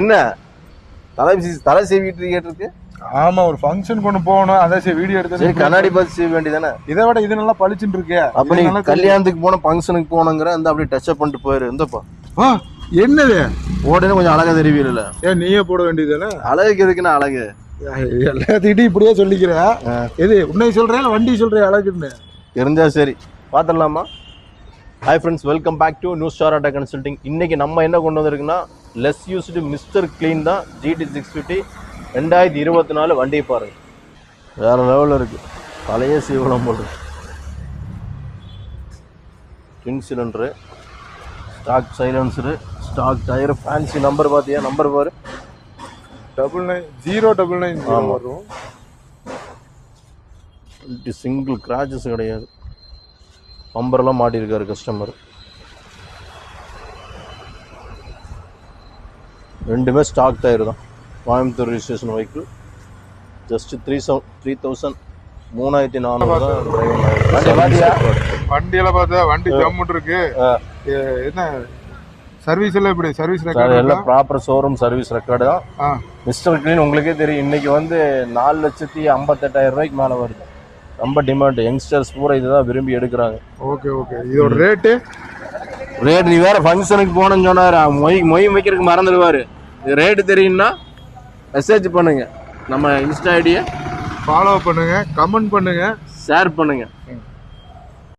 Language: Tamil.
என்ன தலை சீவிட்டு இருக்கு? ஆமா, ஒரு ஃபங்க்ஷன் கொண்டு போகணும், அதான் சரி வீடியோ எடுத்து. சரி, கண்ணாடி பார்த்து சீவ வேண்டியதானே? இதை விட இது நல்லா பளிச்சுட்டு இருக்கு. அப்ப நீ கல்யாணத்துக்கு போன ஃபங்க்ஷனுக்கு போனங்கிற அந்த அப்படியே டச் அப் பண்ணிட்டு போயிரு. இந்தப்பா என்னது போடுன்னு கொஞ்சம் அழகா தெரியல. ஏன் நீயே போட வேண்டியதுதானே? அழகுக்கு எதுக்குன்னா அழகு எல்லாத்திட்டையும் இப்படியே சொல்லிக்கிற. எது உன்னை சொல்றேன் வண்டி சொல்றேன் அழகுன்னு தெரிஞ்சா சரி. பாத்துடலாமா? Hi friends, welcome back to New Star Auto Consulting. இன்னைக்கு நம்ம என்ன கொண்டு வந்திருக்குன்னா லெஸ் யூஸ்டு மிஸ்டர் கிளீன் தான். GT 650 2024 வண்டியை பாருங்க, வேற லெவலில் இருக்கு. பழைய சீவலம் போடுறது, twin cylinder, stock silencer, stock tyre, fancy number பார்த்தியா? நம்பர் பாரு, 9909 வரும். சிங்கிள் கிராச்சஸ் கிடையாது. பம்பரெல்லாம் மாட்டியிருக்காரு கஸ்டமர். ரெண்டுமே ஸ்டாக் டயர் தான். Coimbatore registration vehicle. ஜஸ்ட் 3400 தான் வண்டியெல்லாம் பார்த்தா வண்டி ஜம்முட்டு இருக்கு. என்ன சர்வீஸ் எல்லாம் எப்படி? சர்வீஸ் ரெக்கார்டு எல்லாம் ப்ராப்பர் ஷோரூம் சர்வீஸ் ரெக்கார்டு தான். மிஸ்டர் கிளீன் உங்களுக்கே தெரியும். இன்னைக்கு வந்து 4,58,000 ரூபாய்க்கு மேலே வருது. ரொம்ப டிமாண்ட். யங்ஸ்டர்ஸ் பூரா இதுதான் விரும்பி எடுக்கிறாங்க. Okay okay. இதோட ரேட்டு நீ வேற ஃபங்க்ஷனுக்கு போனேன்னு சொன்னாரு, மொய் வைக்கிறதுக்கு மறந்துடுவாரு. இது ரேட்டு தெரியும்னா மெசேஜ் பண்ணுங்க, நம்ம இன்ஸ்டா ஐடியை ஃபாலோ பண்ணுங்க, கமெண்ட் பண்ணுங்க, ஷேர் பண்ணுங்க.